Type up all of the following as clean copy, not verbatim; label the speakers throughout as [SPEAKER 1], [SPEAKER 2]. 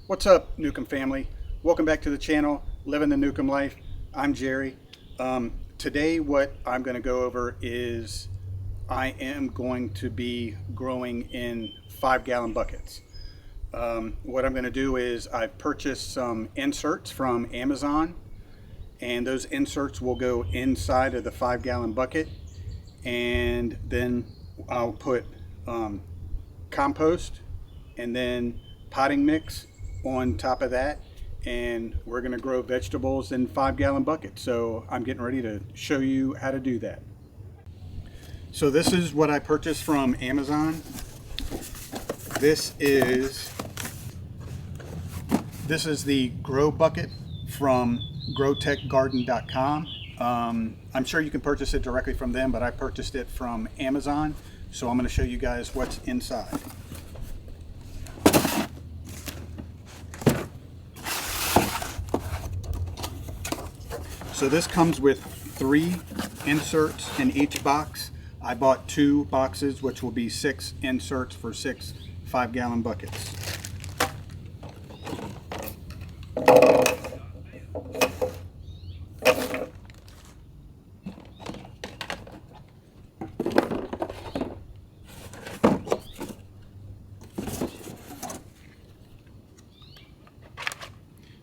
[SPEAKER 1] What's up, Newcomb family? Welcome back to the channel, Living the Newcomb Life. I'm Jerry. Today what I'm going to go over is I am going to be growing in 5-gallon buckets. What I'm going to do is I've purchased some inserts from Amazon, and those inserts will go inside of the 5-gallon bucket, and then I'll put compost and then potting mix on top of that, and we're going to grow vegetables in 5-gallon buckets. So I'm getting ready to show you how to do that. So this is what I purchased from Amazon. This is the grow bucket from growtechgarden.com. I'm sure you can purchase it directly from them, but I purchased it from Amazon. So I'm going to show you guys what's inside. So this comes with 3 inserts in each box. I bought 2 boxes, which will be 6 inserts for 6 5-gallon buckets.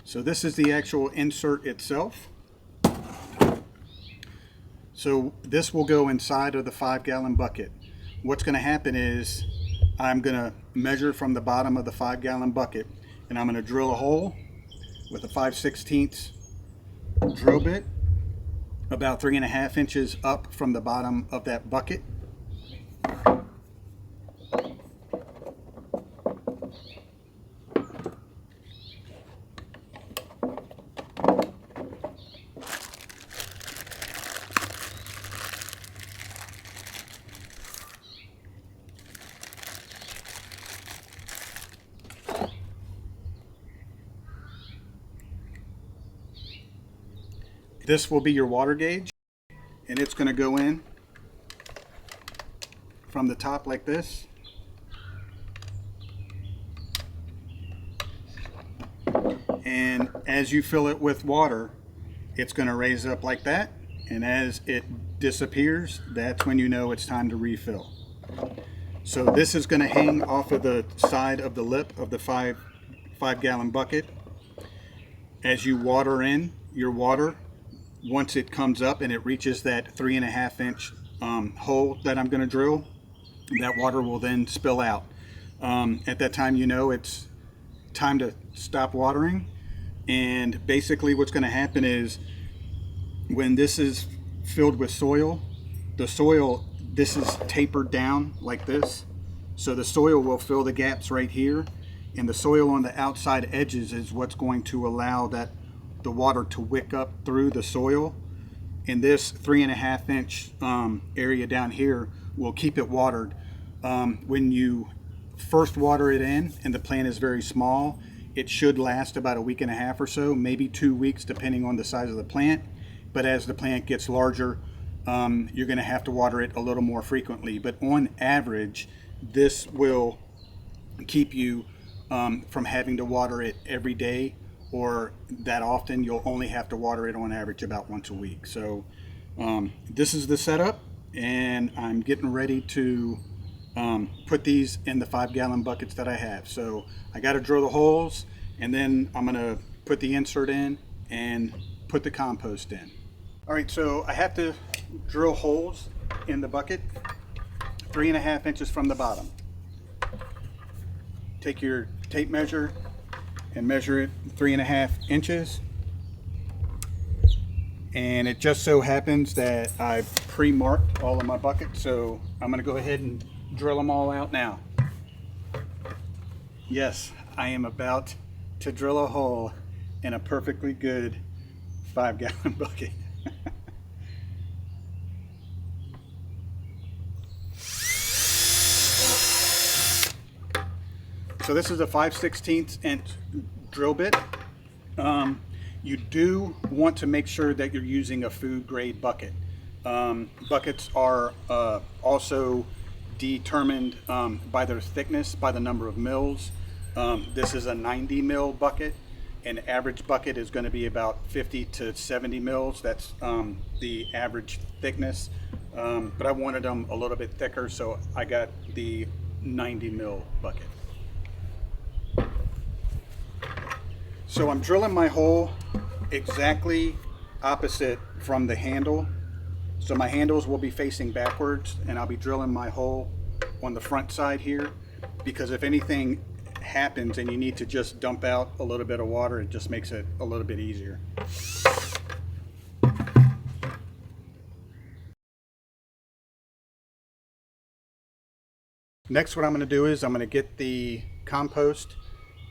[SPEAKER 1] So this is the actual insert itself. So this will go inside of the 5-gallon bucket. What's going to happen is I'm going to measure from the bottom of the 5-gallon bucket, and I'm going to drill a hole with a 5/16 drill bit about 3.5 inches up from the bottom of that bucket. This will be your water gauge, and it's going to go in from the top like this. And as you fill it with water, it's going to raise up like that. And as it disappears, that's when you know it's time to refill. So this is going to hang off of the side of the lip of the 5-gallon bucket. As you water in your water, once it comes up and it reaches that 3.5 inch hole that I'm going to drill, that water will then spill out. At that time, you know it's time to stop watering. And basically what's going to happen is when this is filled with soil, this is tapered down like this. So the soil will fill the gaps right here, and the soil on the outside edges is what's going to allow the water to wick up through the soil, and this 3.5 inch area down here will keep it watered. When you first water it in and the plant is very small, it should last about 1.5 weeks or so, maybe 2 weeks depending on the size of the plant. But as the plant gets larger, you're going to have to water it a little more frequently. But on average, this will keep you from having to water it every day or that often. You'll only have to water it on average about once a week. So this is the setup, and I'm getting ready to put these in the 5-gallon buckets that I have. So I got to drill the holes, and then I'm going to put the insert in and put the compost in. All right, so I have to drill holes in the bucket 3.5 inches from the bottom. Take your tape measure and measure it 3.5 inches. And it just so happens that I've pre-marked all of my buckets, so I'm going to go ahead and drill them all out now. Yes, I am about to drill a hole in a perfectly good 5-gallon bucket. So this is a 5/16 inch drill bit. You do want to make sure that you're using a food grade bucket. Buckets are also determined by their thickness, by the number of mils. This is a 90 mil bucket. An average bucket is going to be about 50 to 70 mils. That's the average thickness. But I wanted them a little bit thicker, so I got the 90 mil bucket. So I'm drilling my hole exactly opposite from the handle. So my handles will be facing backwards, and I'll be drilling my hole on the front side here, because if anything happens and you need to just dump out a little bit of water, it just makes it a little bit easier. Next, what I'm going to do is I'm going to get the compost,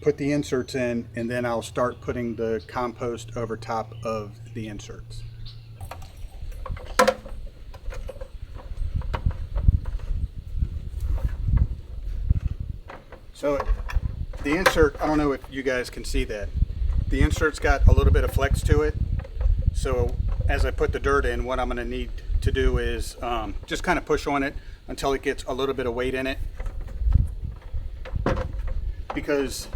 [SPEAKER 1] put the inserts in, and then I'll start putting the compost over top of the inserts. So the insert, I don't know if you guys can see that. The insert's got a little bit of flex to it. So as I put the dirt in, what I'm going to need to do is just kind of push on it until it gets a little bit of weight in it. Because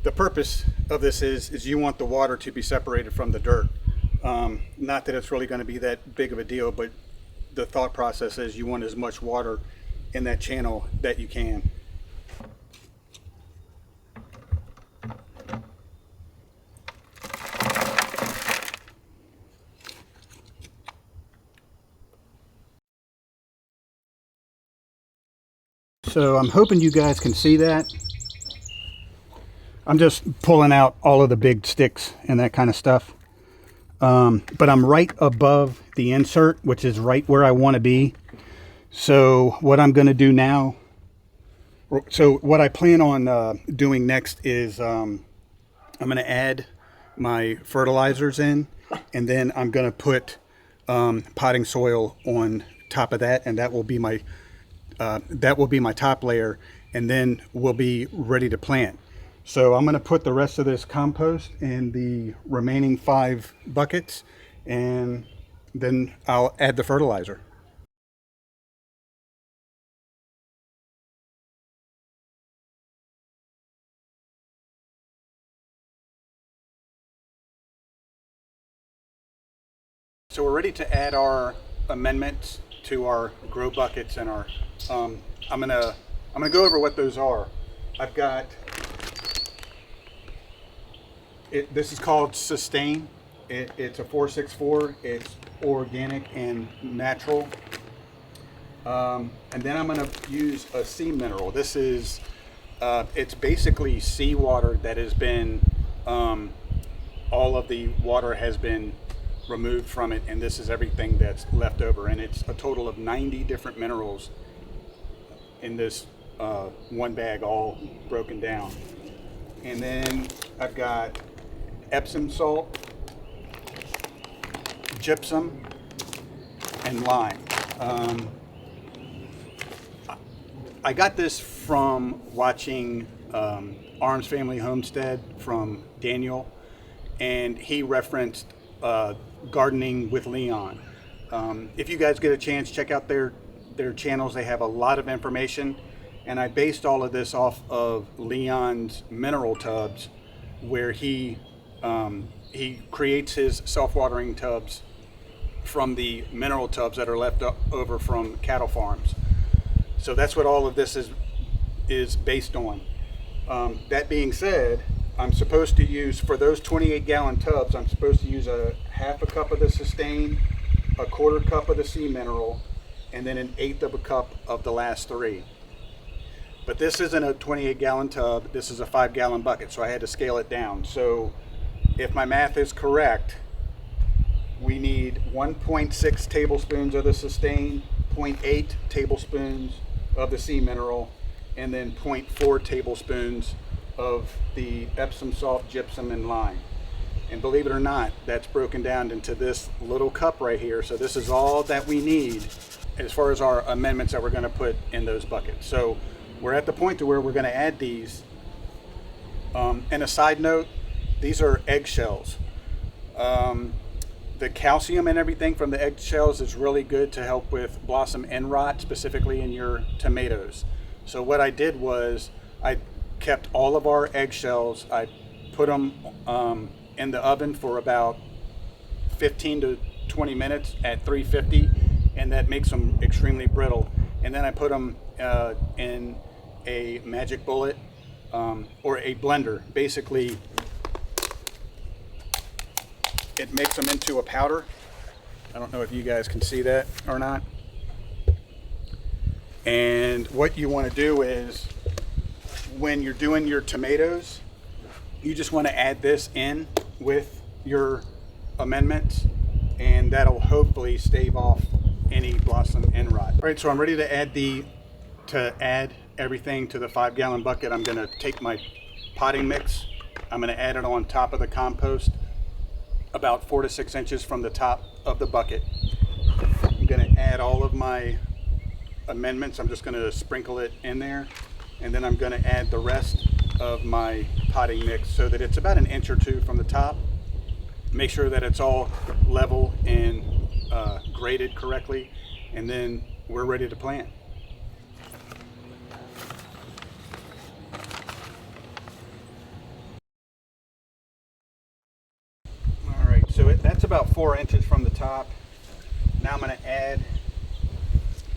[SPEAKER 1] the purpose of this is you want the water to be separated from the dirt. Not that it's really going to be that big of a deal, but the thought process is you want as much water in that channel that you can. So I'm hoping you guys can see that. I'm just pulling out all of the big sticks and that kind of stuff. But I'm right above the insert, which is right where I want to be. So what I'm going to do now, so what I plan on doing next is I'm going to add my fertilizers in, and then I'm going to put potting soil on top of that, and that will be my top layer, and then we'll be ready to plant. So I'm going to put the rest of this compost in the remaining 5 buckets, and then I'll add the fertilizer. So we're ready to add our amendments to our grow buckets and our I'm gonna go over what those are. I've got this is called Sustane. It's a 464. It's organic and natural. And then I'm gonna use a sea mineral. This is it's basically seawater that has been all of the water has been removed from it, and this is everything that's left over, and it's a total of 90 different minerals in this one bag, all broken down. And then I've got Epsom salt, gypsum, and lime. I got this from watching Arms Family Homestead from Daniel, and he referenced Gardening with Leon. If you guys get a chance, check out their channels. They have a lot of information, and I based all of this off of Leon's mineral tubs, where he creates his self-watering tubs from the mineral tubs that are left over from cattle farms. So that's what all of this is based on. That being said, I'm supposed to use, for those 28-gallon tubs, I'm supposed to use a half a cup of the Sustane, a quarter cup of the sea mineral, and then an eighth of a cup of the last 3. But this isn't a 28-gallon tub, this is a 5-gallon bucket, so I had to scale it down. So if my math is correct, we need 1.6 tablespoons of the Sustane, 0.8 tablespoons of the sea mineral, and then 0.4 tablespoons of the Epsom salt, gypsum, and lime. And believe it or not, that's broken down into this little cup right here. So this is all that we need as far as our amendments that we're going to put in those buckets. So we're at the point to where we're going to add these. And a side note, these are eggshells. The calcium and everything from the eggshells is really good to help with blossom end rot, specifically in your tomatoes. So what I did was kept all of our eggshells. I put them in the oven for about 15 to 20 minutes at 350, and that makes them extremely brittle. And then I put them in a magic bullet or a blender. Basically, it makes them into a powder. I don't know if you guys can see that or not. And what you want to do is, when you're doing your tomatoes, you just want to add this in with your amendments, and that'll hopefully stave off any blossom end rot. All right, so I'm ready to add everything to the 5-gallon bucket. I'm going to take my potting mix. I'm going to add it on top of the compost, about 4 to 6 inches from the top of the bucket. I'm going to add all of my amendments. I'm just going to sprinkle it in there, and then I'm going to add the rest of my potting mix so that it's about 1 inch or 2 from the top. Make sure that it's all level and graded correctly, and then we're ready to plant. All right, so that's about 4 inches from the top. Now I'm going to add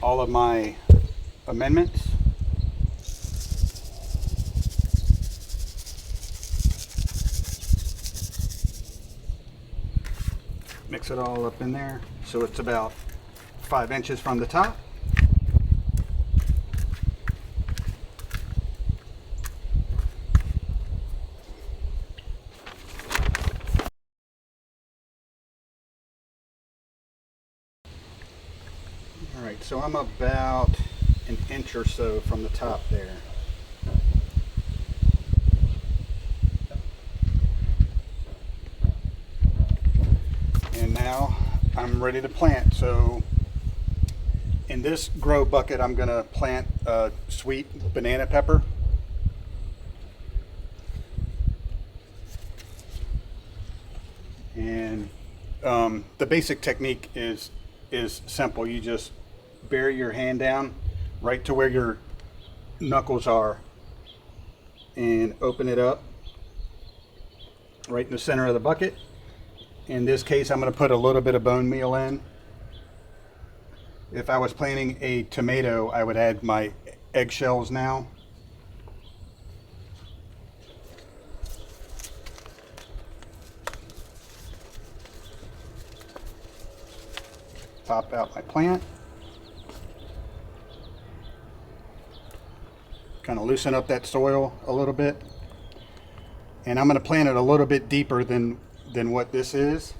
[SPEAKER 1] all of my amendments. Mix it all up in there so it's about 5 inches from the top. All right, so I'm about 1 inch or so from the top there. And now I'm ready to plant. So in this grow bucket, I'm going to plant a sweet banana pepper. And the basic technique is simple. You just bury your hand down right to where your knuckles are and open it up right in the center of the bucket. In this case, I'm going to put a little bit of bone meal in. If I was planting a tomato, I would add my eggshells now. Pop out my plant. Kind of loosen up that soil a little bit. And I'm going to plant it a little bit deeper than what this is.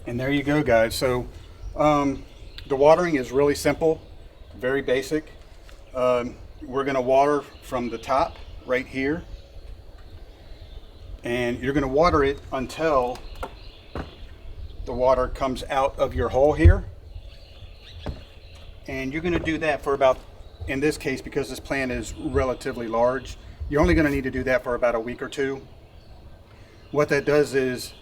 [SPEAKER 1] And there you go, guys. So the watering is really simple, very basic. We're going to water from the top right here, and you're going to water it until the water comes out of your hole here. And you're going to do that for about, in this case, because this plant is relatively large, you're only going to need to do that for about a week or two. What that does is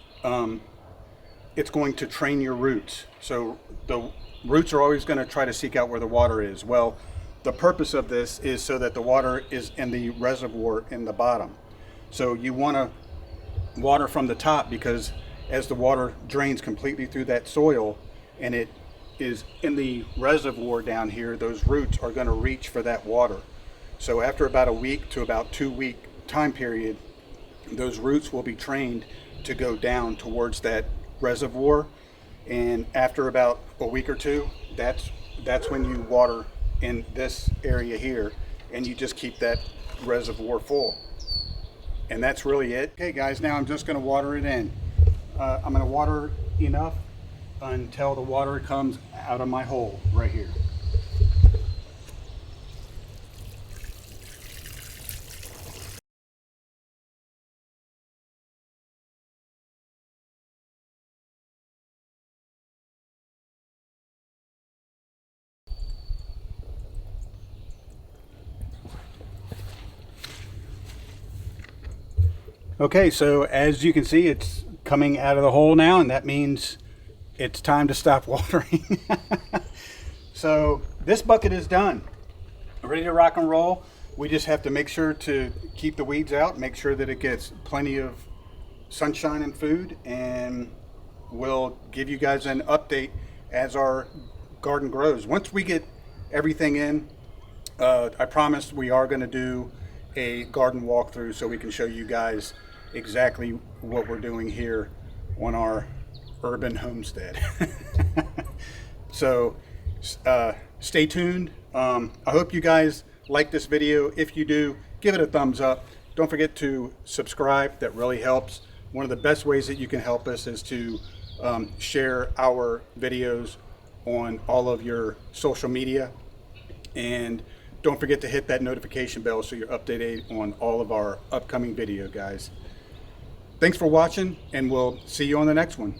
[SPEAKER 1] it's going to train your roots. So the roots are always going to try to seek out where the water is. Well, the purpose of this is so that the water is in the reservoir in the bottom. So you want to water from the top, because as the water drains completely through that soil and it is in the reservoir down here, those roots are going to reach for that water. So after about a week to about 2-week time period, those roots will be trained to go down towards that reservoir, and after about a week or two, that's when you water in this area here, and you just keep that reservoir full. And that's really it. Okay guys, now I'm just going to water it in. I'm going to water enough until the water comes out of my hole right here. Okay, so as you can see, it's coming out of the hole now, and that means it's time to stop watering. So this bucket is done, ready to rock and roll. We just have to make sure to keep the weeds out, make sure that it gets plenty of sunshine and food, and we'll give you guys an update as our garden grows. Once we get everything in, I promise we are going to do a garden walkthrough so we can show you guys exactly what we're doing here on our urban homestead. So stay tuned. I hope you guys like this video. If you do, give it a thumbs up. Don't forget to subscribe. That really helps. One of the best ways that you can help us is to share our videos on all of your social media, and don't forget to hit that notification bell so you're updated on all of our upcoming video, guys. Thanks for watching, and we'll see you on the next one.